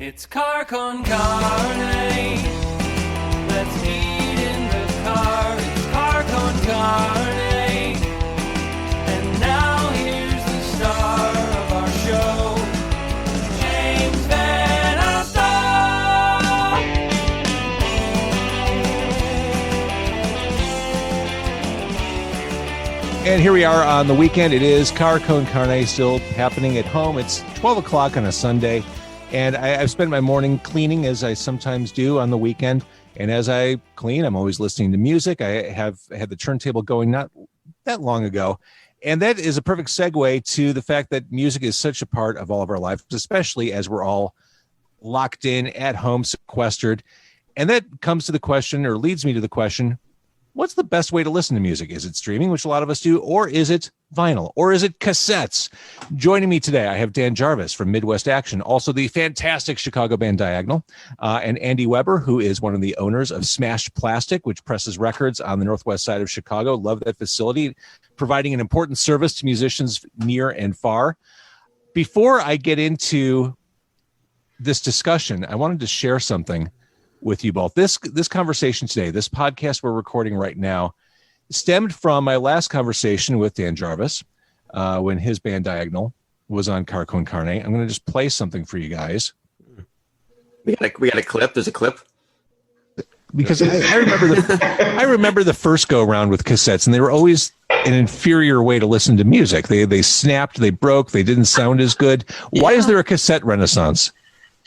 It's car con carne. Let's eat in the car. It's car con carne. And now here's the star of our show, James Van Alstyne. And here we are on the weekend. It is Car Con Carne still happening at home. It's 12 o'clock on a Sunday. And I've spent my morning cleaning, as I sometimes do on the weekend. And as I clean, I'm always listening to music. I have had the turntable going not that long ago. And that is a perfect segue to the fact that music is such a part of all of our lives, especially as we're all locked in at home, sequestered. And that comes to the question, or leads me to the question, what's the best way to listen to music? Is it streaming, which a lot of us do, or is it vinyl, or is it cassettes? Joining me today, I have Dan Jarvis from Midwest Action, also the fantastic Chicago band Diagonal, and Andy Weber, who is one of the owners of Smashed Plastic, which presses records on the northwest side of Chicago. Love that facility, providing an important service to musicians near and far. Before I get into this discussion, I wanted to share something with you both. This conversation today, this podcast we're recording right now, stemmed from my last conversation with Dan Jarvis when his band Diagonal was on Car Con Carne. I'm going to just play something for you guys. We got a clip. There's a clip. Because I remember the first go around with cassettes, and they were always an inferior way to listen to music. They snapped, they broke, they didn't sound as good. Why is there a cassette renaissance?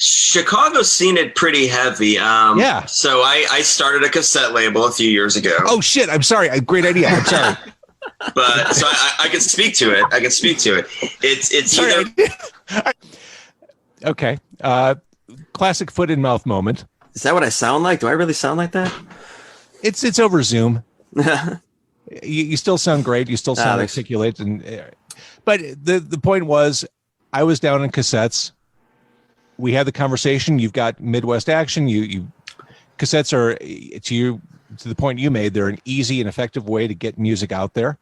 Chicago's seen it pretty heavy. Yeah. So I started a cassette label a few years ago. Oh, shit. I'm sorry. Great idea. I'm sorry. But so I can speak to it. It's sorry, okay. Classic foot in mouth moment. Is that what I sound like? Do I really sound like that? It's over Zoom. you still sound great. You still sound articulate. But the point was, I was down in cassettes. We had the conversation. You've got Midwest Action. You cassettes are, to the point you made, they're an easy and effective way to get music out there.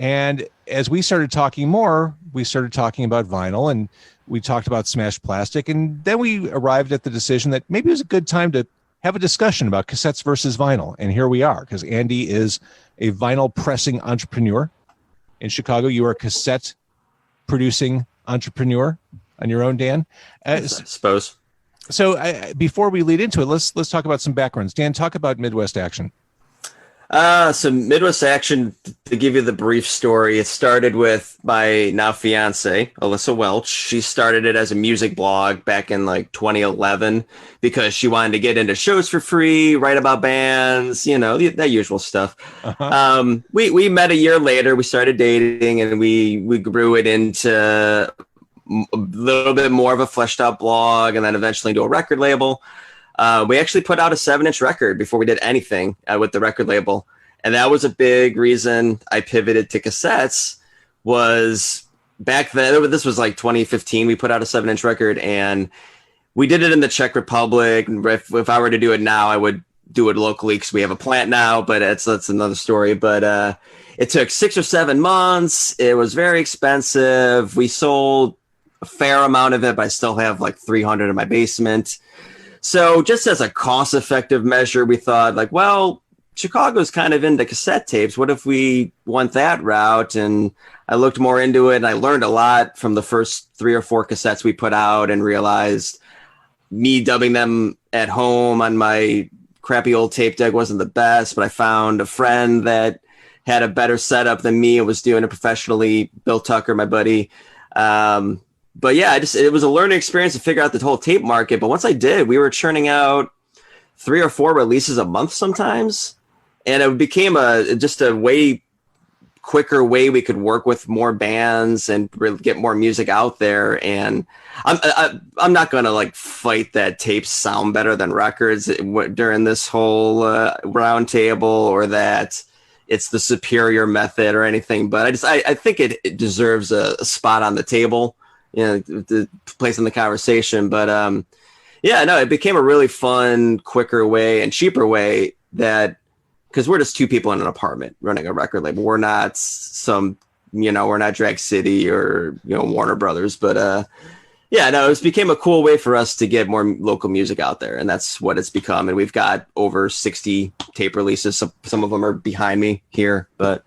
And as we started talking more, we started talking about vinyl, and we talked about Smashed Plastic. And then we arrived at the decision that maybe it was a good time to have a discussion about cassettes versus vinyl. And here we are, because Andy is a vinyl pressing entrepreneur in Chicago. You are a cassette producing entrepreneur on your own, Dan. I suppose. So before we lead into it, let's talk about some backgrounds. Dan, talk about Midwest Action. So Midwest Action, to give you the brief story, it started with my now fiance, Alyssa Welch. She started it as a music blog back in like 2011 because she wanted to get into shows for free, write about bands, that usual stuff. Uh-huh. We met a year later. We started dating, and we grew it into a little bit more of a fleshed out blog, and then eventually into a record label. We actually put out a 7-inch record before we did anything with the record label. And that was a big reason I pivoted to cassettes. Was back then, this was like 2015, we put out a 7-inch record, and we did it in the Czech Republic. If I were to do it now, I would do it locally because we have a plant now, but that's another story. But it took 6 or 7 months. It was very expensive. We sold a fair amount of it, but I still have like 300 in my basement. So just as a cost-effective measure, we thought like, well, Chicago's kind of into cassette tapes. What if we went that route? And I looked more into it, and I learned a lot from the first 3 or 4 cassettes we put out, and realized me dubbing them at home on my crappy old tape deck wasn't the best, but I found a friend that had a better setup than me and was doing it professionally, Bill Tucker, my buddy. But yeah, it was a learning experience to figure out the whole tape market. But once I did, we were churning out 3 or 4 releases a month sometimes. And it became just a way quicker way we could work with more bands and really get more music out there. And I'm not going to like fight that tapes sound better than records during this whole round table, or that it's the superior method or anything. But I think it deserves a spot on the table, the place in the conversation. But it became a really fun, quicker way and cheaper way, that because we're just 2 people in an apartment running a record label. We're not we're not Drag City or Warner Brothers, but Yeah, no, it became a cool way for us to get more local music out there, and that's what it's become. And we've got over 60 tape releases. Some of them are behind me here, but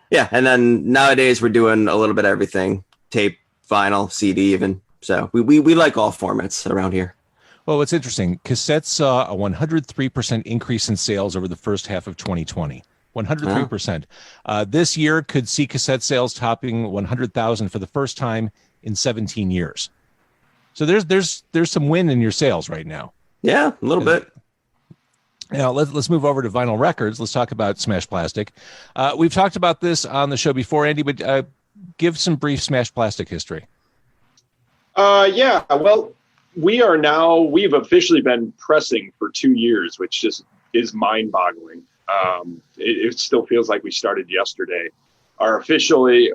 yeah. And then nowadays we're doing a little bit of everything: tape, vinyl, CD, even. So we like all formats around here. Well, what's interesting, cassettes saw a 103% increase in sales over the first half of 2020. 103%. This year could see cassette sales topping 100,000 for the first time in 17 years. So there's some win in your sales right now. Yeah, a little bit. Now let's move over to vinyl records. Let's talk about Smash Plastic. We've talked about this on the show before, Andy, but give some brief Smash Plastic history. Yeah, well, we've officially been pressing for 2 years, which just is mind-boggling. It still feels like we started yesterday. Our officially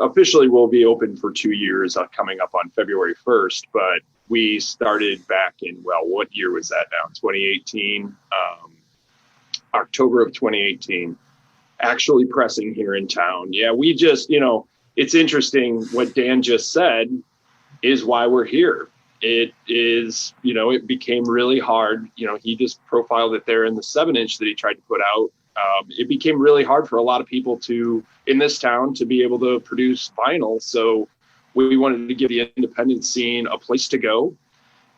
will be open for 2 years coming up on February 1st, but we started back in, what year was that now? 2018, October of 2018, actually pressing here in town. Yeah, we just, it's interesting what Dan just said is why we're here. It is, it became really hard. He just profiled it there in the 7-inch that he tried to put out. It became really hard for a lot of people in this town to be able to produce vinyl. So we wanted to give the independent scene a place to go.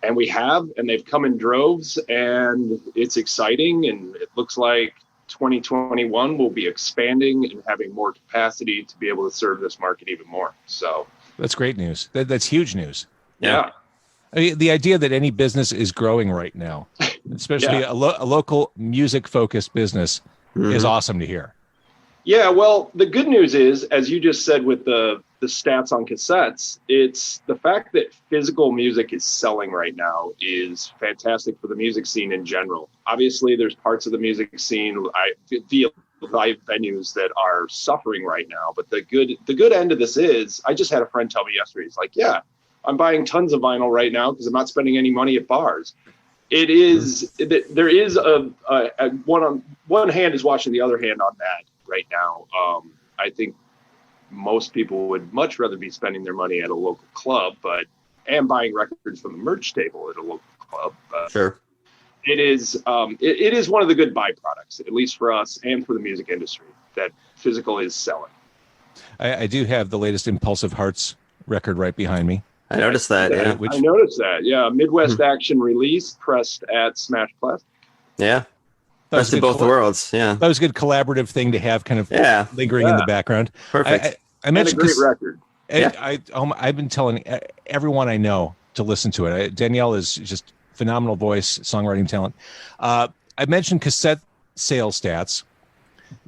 And we have, and they've come in droves, and it's exciting. And it looks like 2021 will be expanding and having more capacity to be able to serve this market even more. So that's great news. That's huge news. Yeah. I mean, the idea that any business is growing right now, especially a local music-focused business, is awesome to hear. Yeah, well, the good news is, as you just said with the stats on cassettes, it's the fact that physical music is selling right now is fantastic for the music scene in general. Obviously, there's parts of the music scene, the live venues that are suffering right now. But the good end of this is, I just had a friend tell me yesterday, he's like, yeah, I'm buying tons of vinyl right now because I'm not spending any money at bars. It is, there is a one hand is watching the other hand on that right now. I think most people would much rather be spending their money at a local club, and buying records from the merch table at a local club. Sure. It is one of the good byproducts, at least for us and for the music industry, that physical is selling. I do have the latest Impulsive Hearts record right behind me. I noticed that. Yeah. I noticed that. Yeah. Midwest Action release pressed at Smash Plastic. Yeah. Best of both worlds. Yeah. That was a good collaborative thing to have kind of lingering in the background. Perfect. I mentioned a great record. I've been telling everyone I know to listen to it. Danielle is just phenomenal voice, songwriting talent. I mentioned cassette sales stats.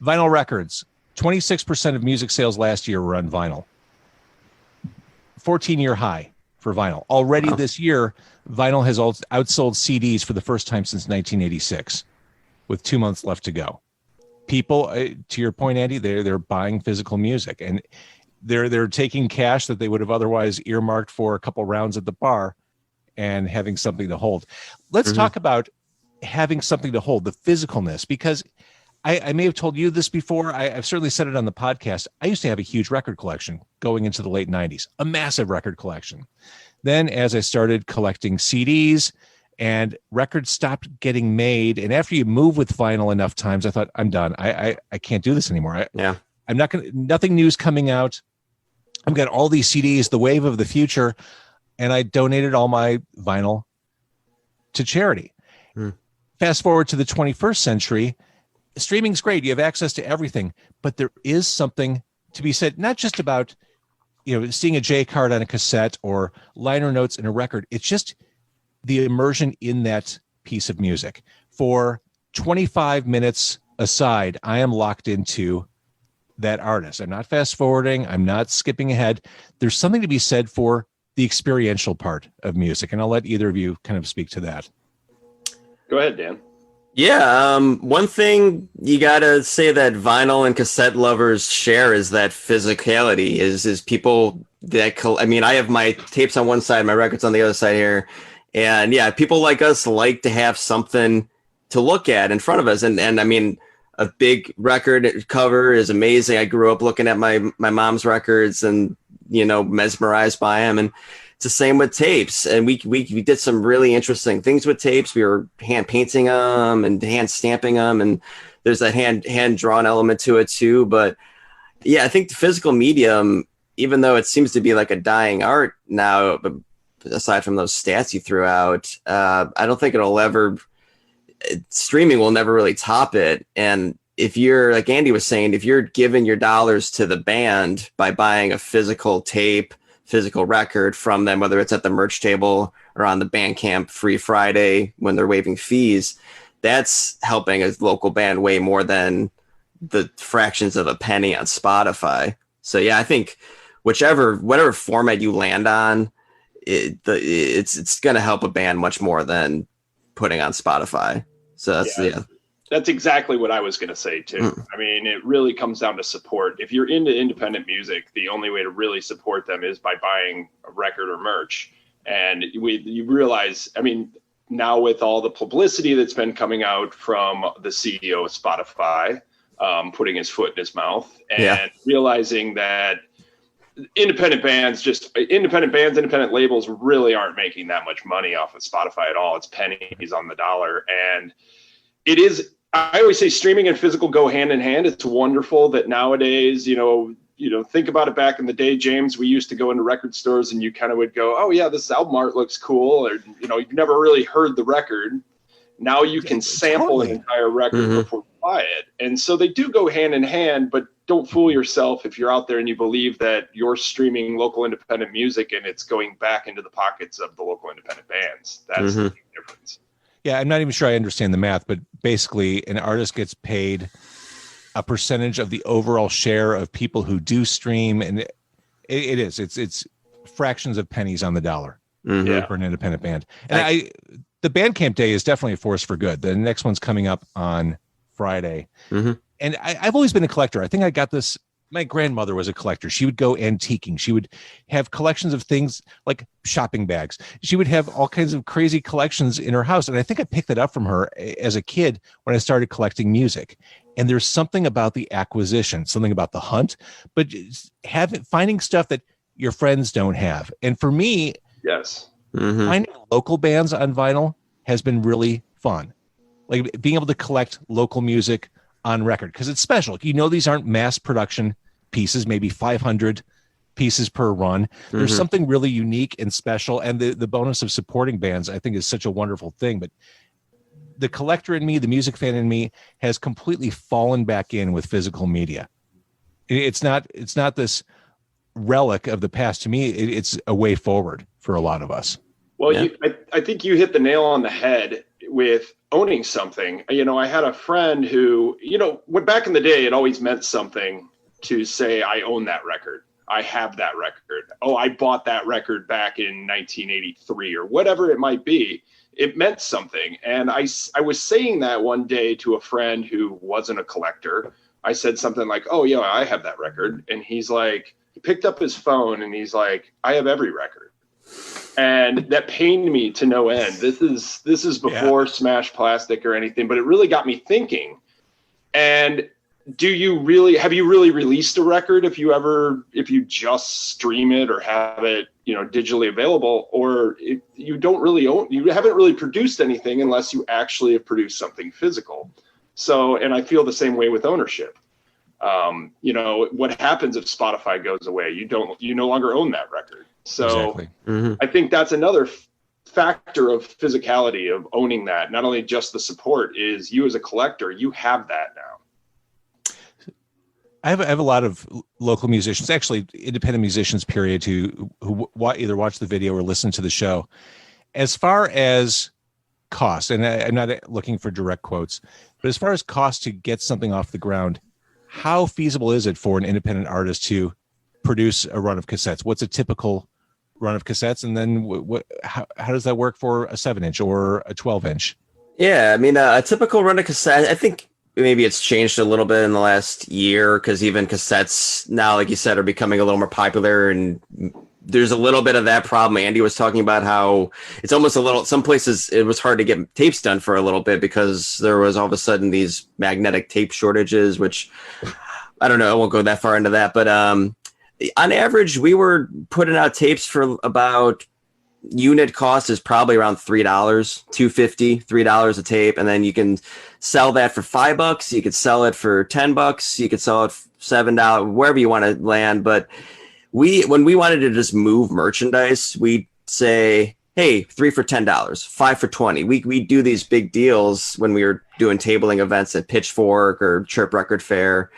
Vinyl records, 26% of music sales last year were on vinyl. 14-year high for vinyl. Already this year, vinyl has outsold CDs for the first time since 1986, with 2 months left to go. People, to your point, Andy, they're buying physical music, and they're taking cash that they would have otherwise earmarked for a couple rounds at the bar and having something to hold. Let's talk about having something to hold, the physicalness, because I may have told you this before. I've certainly said it on the podcast. I used to have a huge record collection going into the late 90s, a massive record collection. Then as I started collecting CDs and records stopped getting made, and after you move with vinyl enough times, I thought, I'm done. I can't do this anymore. I'm not going to, nothing new's coming out. I've got all these CDs, the wave of the future, and I donated all my vinyl to charity. Fast forward to the 21st century, streaming's great. You have access to everything, but there is something to be said, not just about, seeing a J card on a cassette or liner notes in a record. It's just the immersion in that piece of music. For 25 minutes aside, I am locked into that artist. I'm not fast forwarding. I'm not skipping ahead. There's something to be said for the experiential part of music. And I'll let either of you kind of speak to that. Go ahead, Dan. Yeah, one thing you gotta say that vinyl and cassette lovers share is that physicality. Is people that I have my tapes on one side, my records on the other side here, and yeah, people like us like to have something to look at in front of us, and I mean, a big record cover is amazing. I grew up looking at my mom's records and mesmerized by them, and It's the same with tapes, and we did some really interesting things with tapes. We were hand painting them and hand stamping them, and there's that hand drawn element to it too. But yeah, I think the physical medium, even though it seems to be like a dying art now, aside from those stats you threw out, I don't think streaming will never really top it. And if you're, like Andy was saying, if you're giving your dollars to the band by buying a physical tape, physical record from them, whether it's at the merch table or on the Bandcamp Free Friday when they're waiving fees, that's helping a local band way more than the fractions of a penny on Spotify. So yeah, I think whatever format you land on, it's going to help a band much more than putting on Spotify. So that's exactly what I was going to say too. I mean, it really comes down to support. If you're into independent music, the only way to really support them is by buying a record or merch. And you realize, I mean, now with all the publicity that's been coming out from the CEO of Spotify, putting his foot in his mouth and realizing that independent independent labels really aren't making that much money off of Spotify at all. It's pennies on the dollar. And it is, I always say streaming and physical go hand in hand. It's wonderful that nowadays, think about it back in the day, James, we used to go into record stores and you kind of would go, oh yeah, this album art looks cool. Or, you've never really heard the record. Now you can sample an entire record before you buy it. And so they do go hand in hand, but don't fool yourself if you're out there and you believe that you're streaming local independent music and it's going back into the pockets of the local independent bands. That's the difference. Yeah, I'm not even sure I understand the math, but basically an artist gets paid a percentage of the overall share of people who do stream, and it's fractions of pennies on the dollar for an independent band. And the Bandcamp Day is definitely a force for good. The next one's coming up on Friday. And I've always been a collector. I think I got this. My grandmother was a collector. She would go antiquing. She would have collections of things like shopping bags. She would have all kinds of crazy collections in her house. And I think I picked it up from her as a kid when I started collecting music. And there's something about the acquisition, something about the hunt, but finding stuff that your friends don't have. And for me, finding local bands on vinyl has been really fun. Like being able to collect local music on record, because it's special. These aren't mass production pieces, maybe 500 pieces per run. There's something really unique and special. And the bonus of supporting bands, I think, is such a wonderful thing. But the collector in me, the music fan in me, has completely fallen back in with physical media. It's not this relic of the past. To me, it's a way forward for a lot of us. Well, I think you hit the nail on the head with owning something. I had a friend who, when back in the day, it always meant something to say, I own that record. I have that record. Oh, I bought that record back in 1983 or whatever it might be. It meant something. And I was saying that one day to a friend who wasn't a collector. I said something like, oh yeah, I have that record. And he picked up his phone and he's like, I have every record. And that pained me to no end. This is before Smash Plastic or anything, but it really got me thinking. And have you really released a record if you just stream it or have it, digitally available, or you haven't really produced anything unless you actually have produced something physical. So, and I feel the same way with ownership. What happens if Spotify goes away? You no longer own that record. So exactly. I think that's another factor of physicality of owning that. Not only just the support, is you as a collector, you have that now. I have a lot of local musicians, actually independent musicians, period, who either watch the video or listen to the show. As far as cost, and I'm not looking for direct quotes, but as far as cost to get something off the ground, how feasible is it for an independent artist to produce a run of cassettes? What's a typical run of cassettes? And then how does that work for a 7-inch or a 12-inch? Yeah, I mean, a typical run of cassette, I think maybe it's changed a little bit in the last year, because even cassettes now, like you said, are becoming a little more popular, and there's a little bit of that problem. Andy was talking about how it's almost some places it was hard to get tapes done for a little bit because there was all of a sudden these magnetic tape shortages, which I don't know, I won't go that far into that, but on average, we were putting out tapes for about unit cost is probably around $3, $2.50, $3 a tape. And then you can sell that for $5. You could sell it for $10. You could sell it for $7, wherever you want to land. But when we wanted to just move merchandise, we'd say, hey, 3 for $10, 5 for $20. We do these big deals when we were doing tabling events at Pitchfork or Chirp Record Fair,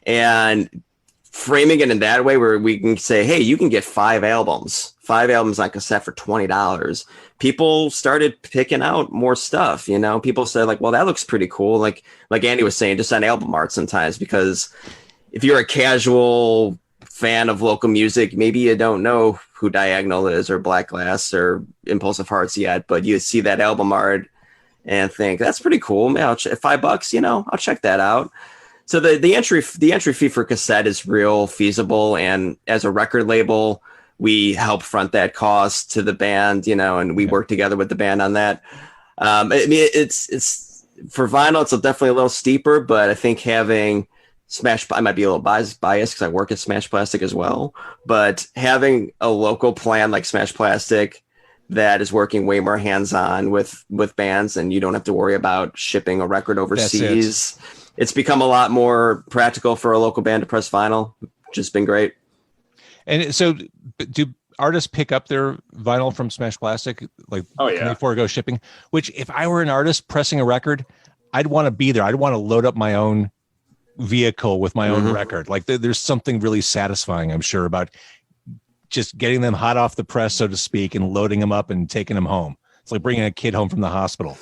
and framing it in that way where we can say, hey, you can get 5 albums on cassette for $20. People started picking out more stuff. People said like, well, that looks pretty cool. Like Andy was saying, just on album art sometimes, because if you're a casual fan of local music, maybe you don't know who Diagonal is or Black Glass or Impulsive Hearts yet, but you see that album art and think that's pretty cool. Man, $5, I'll check that out. So the entry fee for cassette is real feasible, and as a record label, we help front that cost to the band, and we work together with the band on that. I mean, it's for vinyl, it's definitely a little steeper, but I think having I might be a little biased because I work at Smash Plastic as well, but having a local plan like Smash Plastic that is working way more hands-on with bands, and you don't have to worry about shipping a record overseas. It's become a lot more practical for a local band to press vinyl, which has been great. And so do artists pick up their vinyl from Smash Plastic? Like, can they forego shipping? Which, if I were an artist pressing a record, I'd want to be there. I'd want to load up my own vehicle with my own record. Like, there's something really satisfying, I'm sure, about just getting them hot off the press, so to speak, and loading them up and taking them home. It's like bringing a kid home from the hospital.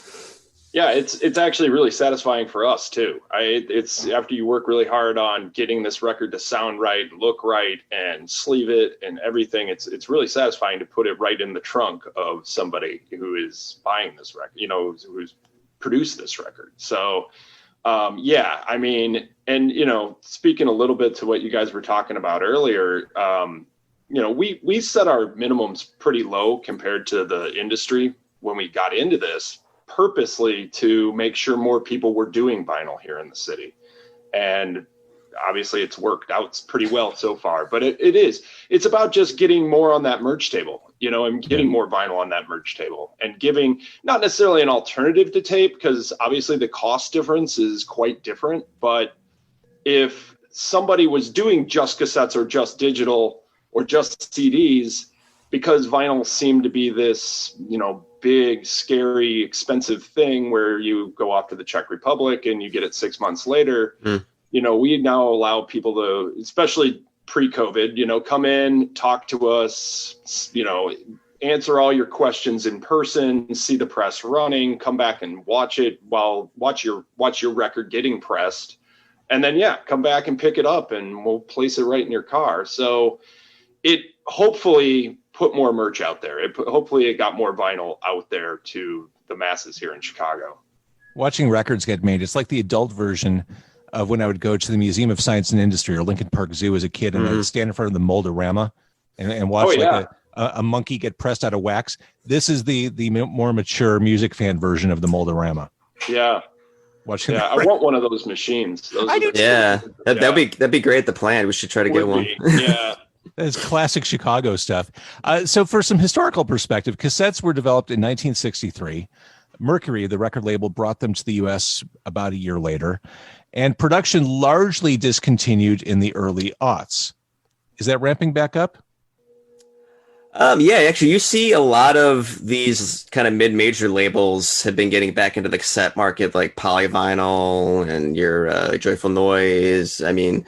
Yeah, it's actually really satisfying for us too. It's after you work really hard on getting this record to sound right, look right, and sleeve it and everything. It's really satisfying to put it right in the trunk of somebody who is buying this record, who's produced this record. So, I mean, and speaking a little bit to what you guys were talking about earlier, we set our minimums pretty low compared to the industry when we got into this, purposely to make sure more people were doing vinyl here in the city. And obviously it's worked out pretty well so far, but it's about just getting more on that merch table, and getting more vinyl on that merch table, and giving not necessarily an alternative to tape, because obviously the cost difference is quite different. But if somebody was doing just cassettes or just digital or just CDs, because vinyl seemed to be this, big, scary, expensive thing where you go off to the Czech Republic and you get it 6 months later, we now allow people to, especially pre-COVID, come in, talk to us, answer all your questions in person, see the press running, come back and watch your record getting pressed, and then come back and pick it up and we'll place it right in your car. So it hopefully put more merch out there. Hopefully it got more vinyl out there to the masses here in Chicago. Watching records get made, it's like the adult version of when I would go to the Museum of Science and Industry or Lincoln Park Zoo as a kid, and I'd stand in front of the Mold-O-Rama and watch a monkey get pressed out of wax. This is the more mature music fan version of the Mold-O-Rama. Yeah. Watching I want one of those machines. I do. That'd be great at the plant. We should try to get one. Yeah. That's classic Chicago stuff. So for some historical perspective, cassettes were developed in 1963. Mercury, the record label, brought them to the U.S. about a year later, and production largely discontinued in the early aughts. Is that ramping back up? Actually, you see a lot of these kind of mid-major labels have been getting back into the cassette market, like Polyvinyl and your Joyful Noise. I mean,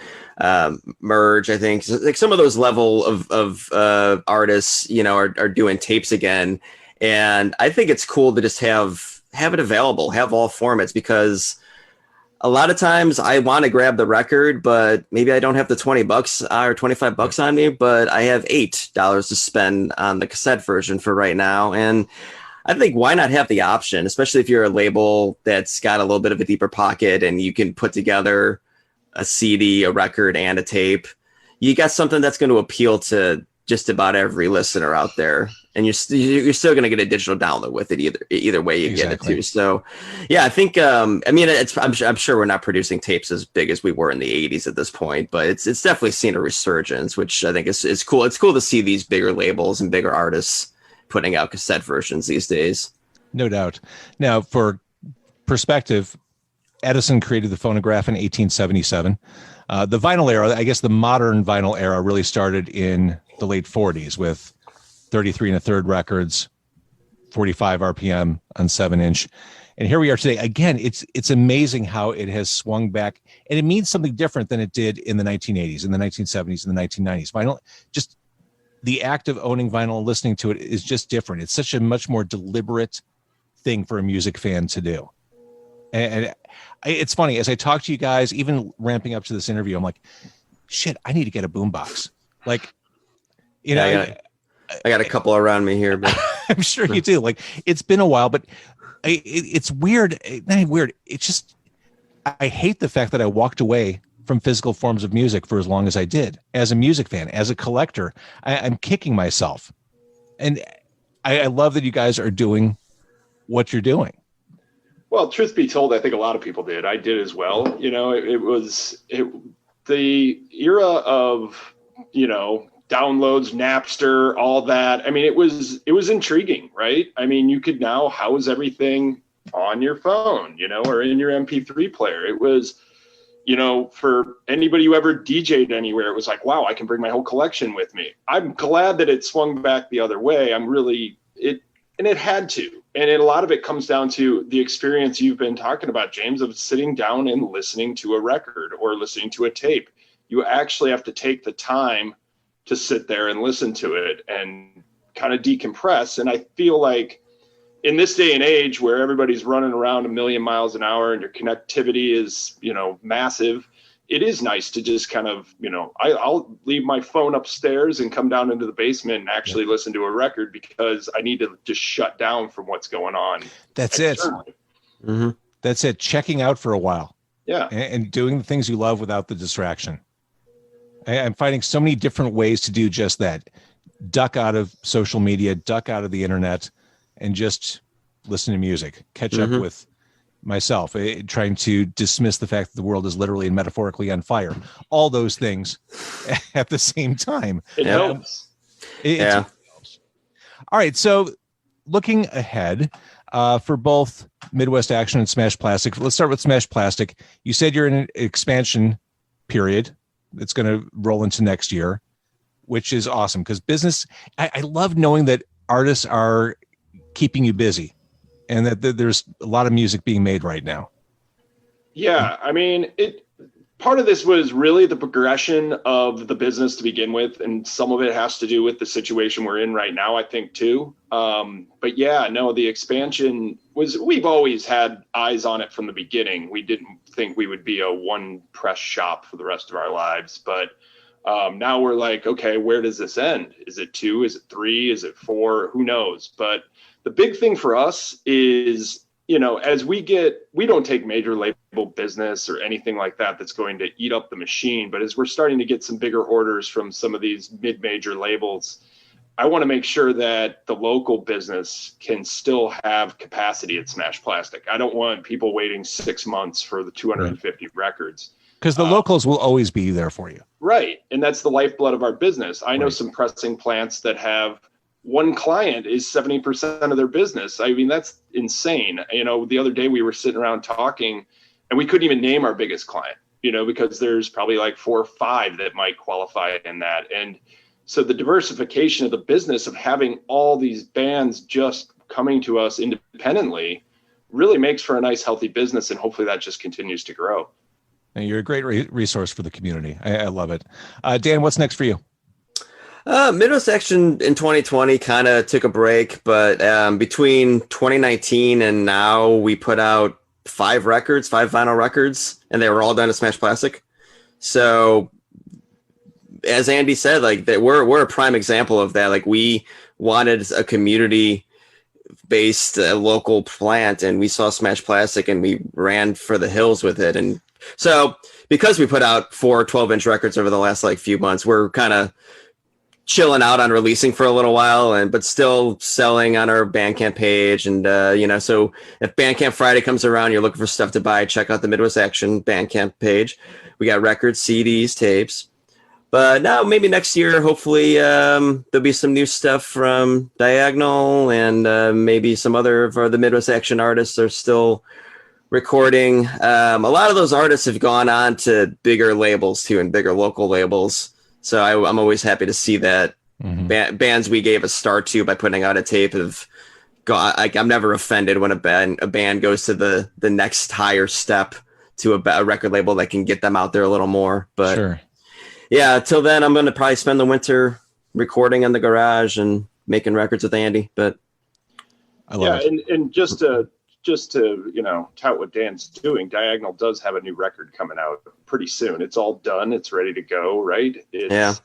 Merge, I think. So, like, some of those level of artists, are doing tapes again. And I think it's cool to just have it available, have all formats, because a lot of times I want to grab the record, but maybe I don't have the $20 or $25 on me, but I have $8 to spend on the cassette version for right now. And I think why not have the option, especially if you're a label that's got a little bit of a deeper pocket and you can put together a CD, a record, and a tape. You got something that's going to appeal to just about every listener out there, and you're still going to get a digital download with it either way you get it to. So, I think I'm sure we're not producing tapes as big as we were in the 80s at this point, but it's definitely seen a resurgence, which I think is cool. It's cool to see these bigger labels and bigger artists putting out cassette versions these days. No doubt. Now, for perspective, Edison created the phonograph in 1877. The vinyl era, I guess the modern vinyl era, really started in the late 40s with 33 1/3 records, 45 RPM on 7-inch. And here we are today. Again, it's amazing how it has swung back, and it means something different than it did in the 1980s, in the 1970s, in the 1990s. Vinyl, just the act of owning vinyl and listening to it is just different. It's such a much more deliberate thing for a music fan to do. And it's funny, as I talk to you guys, even ramping up to this interview, I'm like, shit, I need to get a boombox. Like, you know, I got a couple around me here, but I'm sure you do. Like, it's been a while, but it's weird. Not weird. It's just, I hate the fact that I walked away from physical forms of music for as long as I did. As a music fan, as a collector, I'm kicking myself. And I love that you guys are doing what you're doing. Well, truth be told, I think a lot of people did. I did as well. You know, it was the era of, you know, downloads, Napster, all that. I mean, it was intriguing, right? I mean, you could now house everything on your phone, you know, or in your MP3 player. It was, you know, for anybody who ever DJ'd anywhere, it was like, wow, I can bring my whole collection with me. I'm glad that it swung back the other way. And it had to. And a lot of it comes down to the experience you've been talking about, James, of sitting down and listening to a record or listening to a tape. You actually have to take the time to sit there and listen to it and kind of decompress. And I feel like in this day and age where everybody's running around a million miles an hour and your connectivity is, you know, massive, it is nice to just kind of, you know, I'll leave my phone upstairs and come down into the basement and actually listen to a record because I need to just shut down from what's going on. That's it. mm-hmm. That's it. Checking out for a while. Yeah. And doing the things you love without the distraction. I'm finding so many different ways to do just that. Duck out of social media, duck out of the internet, and just listen to music. Catch up with myself, trying to dismiss the fact that the world is literally and metaphorically on fire. All those things at the same time. It helps. It helps. All right. So looking ahead for both Midwest Action and Smash Plastic, let's start with Smash Plastic. You said you're in an expansion period that's going to roll into next year, which is awesome because business, I love knowing that artists are keeping you busy and that there's a lot of music being made right now. Yeah. I mean, part of this was really the progression of the business to begin with. And some of it has to do with the situation we're in right now, I think too. But yeah, no, the expansion we've always had eyes on it from the beginning. We didn't think we would be a one press shop for the rest of our lives, but now we're like, okay, where does this end? Is it 2? Is it 3? Is it 4? Who knows? But the big thing for us is, you know, as we don't take major label business or anything like that that's going to eat up the machine. But as we're starting to get some bigger orders from some of these mid-major labels, I want to make sure that the local business can still have capacity at Smash Plastic. I don't want people waiting 6 months for the 250 records. Because the locals will always be there for you. Right. And that's the lifeblood of our business. I know some pressing plants that have one client is 70% of their business. I mean, that's insane. You know, the other day we were sitting around talking and we couldn't even name our biggest client, you know, because there's probably like 4 or 5 that might qualify in that. And so the diversification of the business of having all these bands just coming to us independently really makes for a nice, healthy business. And hopefully that just continues to grow. And you're a great resource for the community. I love it. Dan, what's next for you? Midwest Action in 2020 kind of took a break, but between 2019 and now we put out 5 vinyl records, and they were all done at Smash Plastic. So as Andy said, like that we're a prime example of that. Like we wanted a community based local plant, and we saw Smash Plastic and we ran for the hills with it. And so because we put out 4 12-inch records over the last like few months, we're kind of chilling out on releasing for a little while, but still selling on our Bandcamp page. And, you know, so if Bandcamp Friday comes around, you're looking for stuff to buy, check out the Midwest Action Bandcamp page. We got records, CDs, tapes. But now maybe next year, hopefully there'll be some new stuff from Diagonal, and maybe some other of the Midwest Action artists are still recording. A lot of those artists have gone on to bigger labels too, and bigger local labels. So I'm always happy to see that bands we gave a start to by putting out a tape have gone. I'm never offended when a band goes to the next higher step to a record label that can get them out there a little more. But Sure. Yeah, till then, I'm going to probably spend the winter recording in the garage and making records with Andy. But I love it. And just to tout what Dan's doing, Diagonal does have a new record coming out pretty soon. It's all done. It's ready to go. Right? It's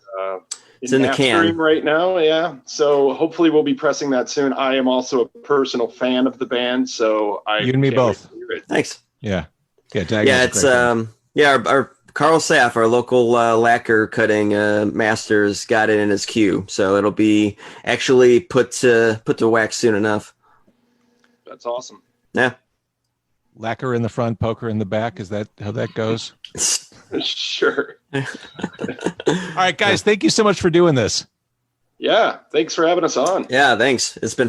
in the can right now. Yeah. So hopefully we'll be pressing that soon. I am also a personal fan of the band, so you and me both. Thanks. Yeah. It's our Carl Saff, our local lacquer cutting master's got it in his queue, so it'll be actually put to wax soon enough. That's awesome. Yeah. Lacquer in the front, poker in the back. Is that how that goes? Sure. All right, guys. Thank you so much for doing this. Yeah. Thanks for having us on. Yeah, thanks. It's been